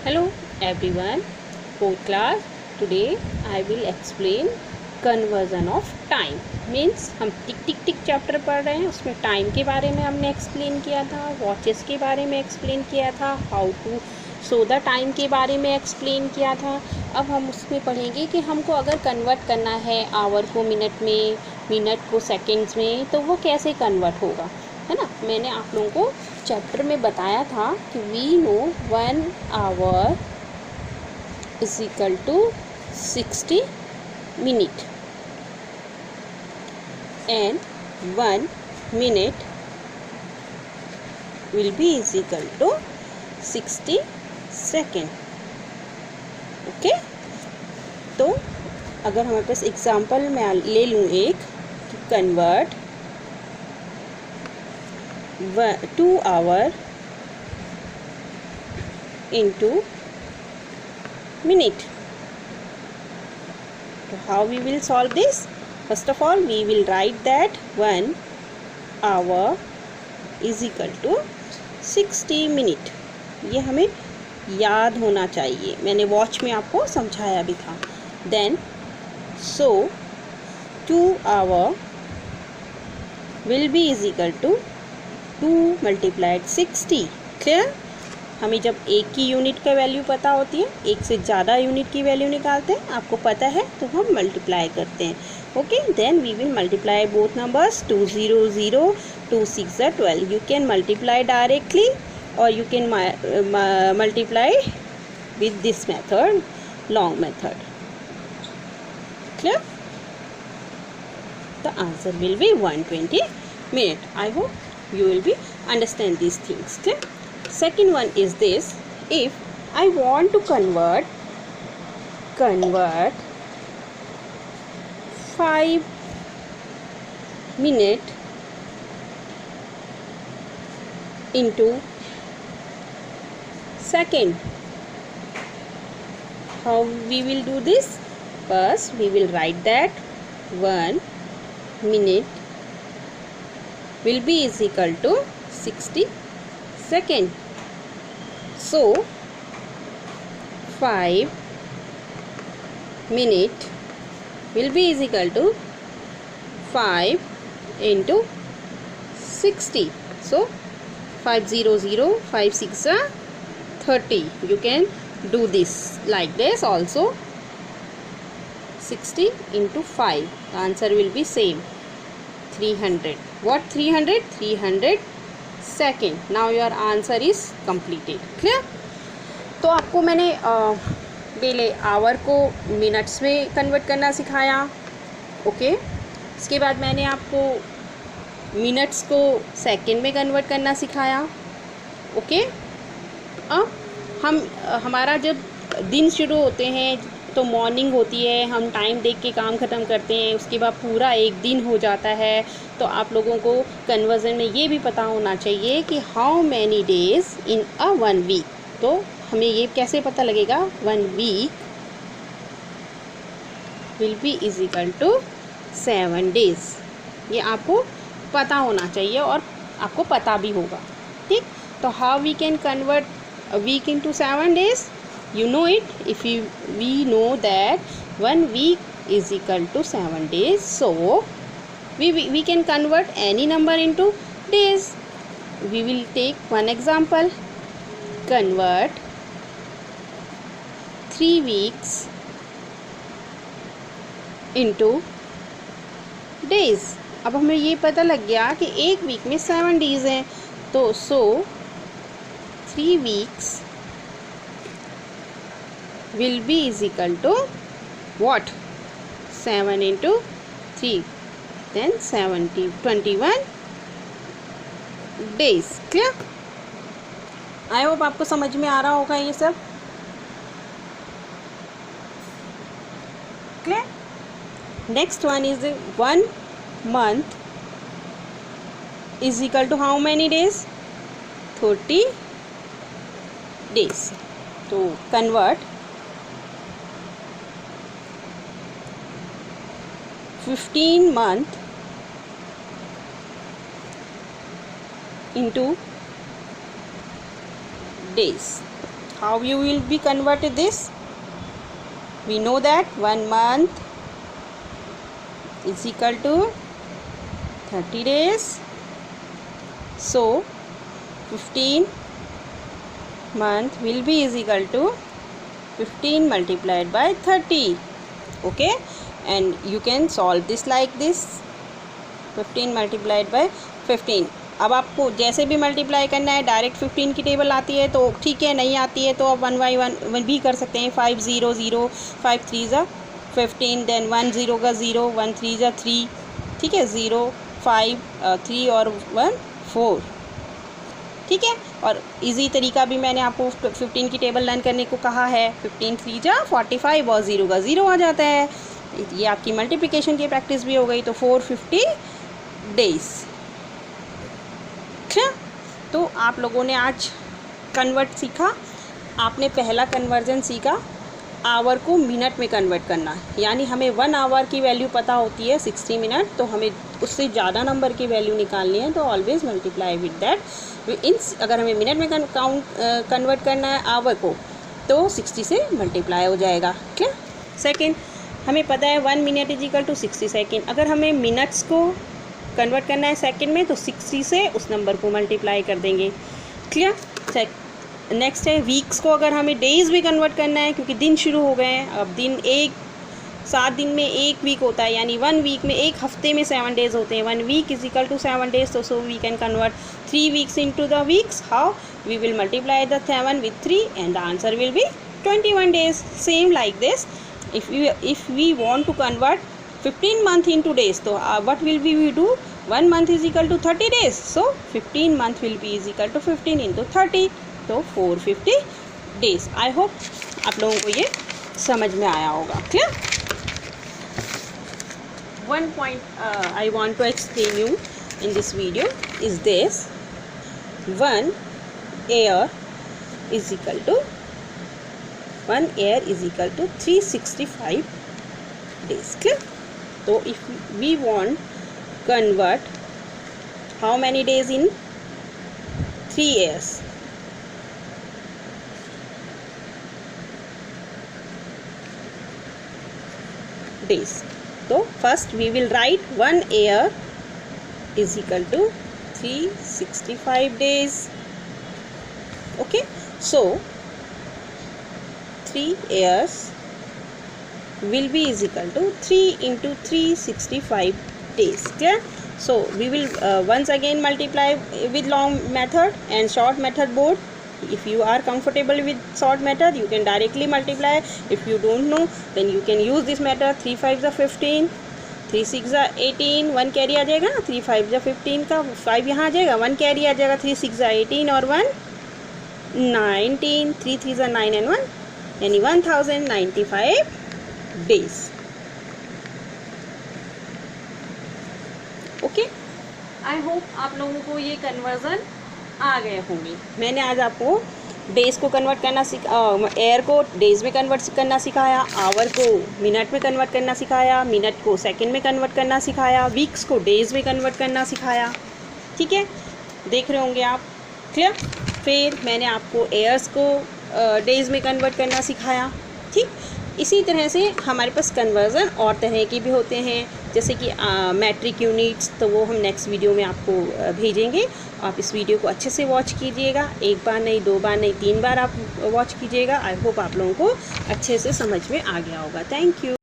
Hello everyone, fourth class. Today I will explain conversion of time. Means हम टिक टिक टिक chapter पढ़ रहे हैं, उसमें टाइम के बारे में हमने एक्सप्लेन किया था, वॉचेस के बारे में एक्सप्लेन किया था, how to so the time के बारे में एक्सप्लेन किया था। अब हम उसमें पढ़ेंगे कि हमको अगर कन्वर्ट करना है आवर को मिनट में, मिनट को सेकेंड्स में, तो वो कैसे कन्वर्ट होगा, है ना। मैंने आप लोगों को चैप्टर में बताया था कि we know 1 hour is equal to 60 minute and 1 minute will be is equal to 60 second. Okay, तो अगर हमारे पास एग्जांपल मैं ले लूँ एक, convert 2 hour into minute. So how we will solve this? First of all, we will write that 1 hour is equal to 60 minute. ये हमें याद होना चाहिए, मैंने वॉच में आपको समझाया भी था। Then so 2 hour will be is equal to 2 multiplied 60. Clear. हमें जब एक की यूनिट का वैल्यू पता होती है, एक से ज़्यादा यूनिट की वैल्यू निकालते हैं, आपको पता है, तो हम मल्टीप्लाई करते हैं। Okay, then we will multiply both numbers, 2 0 0, 2 6 12. You can multiply directly or you can multiply with this method, long method. Clear. The answer will be 120 minute. I hope you will be understand these things. Okay, second one is this: if I want to convert 5 minute into second, how we will do this? First we will write that 1 minute will be is equal to 60 second. So 5 minute will be is equal to 5 into 60. So 5 0 0, 5 6 30. You can do this like this also. 60 into 5, the answer will be same, 300. What 300? 300 second. Now your answer is completed. Clear? तो आपको मैंने पहले our को minutes में convert करना सिखाया। Okay, इसके बाद मैंने आपको मिनट्स को सेकंड में कन्वर्ट करना सिखाया। ओके, अब हमारा जब दिन शुरू होते हैं तो मॉर्निंग होती है, हम टाइम देख के काम ख़त्म करते हैं, उसके बाद पूरा एक दिन हो जाता है। तो आप लोगों को कन्वर्जन में ये भी पता होना चाहिए कि how many days in a 1 week. तो हमें ये कैसे पता लगेगा? 1 week will be is equal to 7 days. ये आपको पता होना चाहिए और आपको पता भी होगा। ठीक, तो how we can convert a week into 7 days? You know it. If we know that 1 week is equal to 7 days, so we can convert any number into days. We will take one example. Convert 3 weeks into days. अब हमें ये पता लग गया कि एक week में 7 days हैं, तो so 3 weeks will be is equal to what? 7 into 3, then 21 days. Clear? I hope आपको समझ में आ रहा होगा ये सब। Clear. Next one is 1 month is equal to how many days? 30 days. तो convert 15 month into days. how you will be converted this? We know that 1 month is equal to 30 days. So 15 month will be is equal to 15 multiplied by 30. Okay, and you can solve this like this, 15 multiplied by 15. अब आपको जैसे भी multiply करना है, direct 15 की table आती है तो ठीक है, नहीं आती है तो आप 1 बाई 1 भी कर सकते हैं. 5 0 0, 5 3 ज़ा 15, देन 1 0 का 0, 1 3 ज़ा 3, ठीक है, 0 5 3 और 1 4, ठीक है. और इजी तरीका भी मैंने आपको 15 की टेबल लर्न करने को कहा है. 15 3 ज़ा 45 और 0 का 0 आ जाता है. ये आपकी मल्टीप्लिकेशन की प्रैक्टिस भी हो गई. तो 450 डेज. ठीक, तो आप लोगों ने आज कन्वर्ट सीखा. आपने पहला कन्वर्जन सीखा आवर को मिनट में कन्वर्ट करना. यानी हमें 1 आवर की वैल्यू पता होती है 60 मिनट, तो हमें उससे ज़्यादा नंबर की वैल्यू निकालनी है तो ऑलवेज मल्टीप्लाई विद दैट. अगर हमें मिनट में कन्वर्ट करना है आवर को तो 60 से मल्टीप्लाई हो जाएगा. क्या सेकेंड, हमें पता है 1 minute is equal to 60 second. अगर हमें मिनट्स को कन्वर्ट करना है सेकंड में तो 60 से उस नंबर को मल्टीप्लाई कर देंगे. क्लियर. नेक्स्ट है वीक्स को अगर हमें डेज़ में कन्वर्ट करना है, क्योंकि दिन शुरू हो गए हैं. अब दिन 7 दिन में 1 वीक होता है, यानी 1 वीक में 1 हफ्ते में 7 डेज़ होते हैं. 1 week is equal to 7 days. तो so we can convert 3 weeks into the weeks. How? We will multiply the 7 with 3 and the answer will be 21 days. Same like this, if we want to convert 15 month into days, तो what will we do? 1 month is equal to 30 days, so 15 month will be is equal to 15 into 30, तो 450 days. I hope आप लोगों को ये समझ में आया होगा. Clear. One point I want to explain you in this video is this: 1 year is equal to 365 days. Clear. So if we want convert how many days in 3 years? Days. So first we will write 1 year is equal to 365 days. Okay, so 3 years will be is equal to 3 into 365 days. Clear. So we will once again multiply with long method and short method both. If you are comfortable with short method, you can directly multiply. If you don't know, then you can use this method. 3 5 ज़ा 15, 3 6 ज़ा 18, 1 carry आ जाएगा ना. 3 5 ज़ा 15 का 5 यहाँ आ जाएगा, 1 carry आ जाएगा. 3 6 ज़ा 18 और 1 19, 3 3 ज़ा 9 and 1, यानी 1095 डेज. ओके, आई होप आप लोगों को ये कन्वर्जन आ गए होंगे. मैंने आज आपको डेज़ को कन्वर्ट करना एयर को डेज़ में कन्वर्ट करना सिखाया, आवर को मिनट में कन्वर्ट करना सिखाया, मिनट को सेकंड में कन्वर्ट करना सिखाया, वीक्स को डेज़ में कन्वर्ट करना सिखाया. ठीक है, देख रहे होंगे आप. क्लियर. फिर मैंने आपको एयर्स को डेज़ में कन्वर्ट करना सिखाया. ठीक, इसी तरह से हमारे पास कन्वर्ज़न और तरह के भी होते हैं, जैसे कि मैट्रिक यूनिट्स. तो वो हम नेक्स्ट वीडियो में आपको भेजेंगे. आप इस वीडियो को अच्छे से वॉच कीजिएगा. 1 बार नहीं, 2 बार नहीं, 3 बार आप वॉच कीजिएगा. आई होप आप लोगों को अच्छे से समझ में आ गया होगा. Thank you.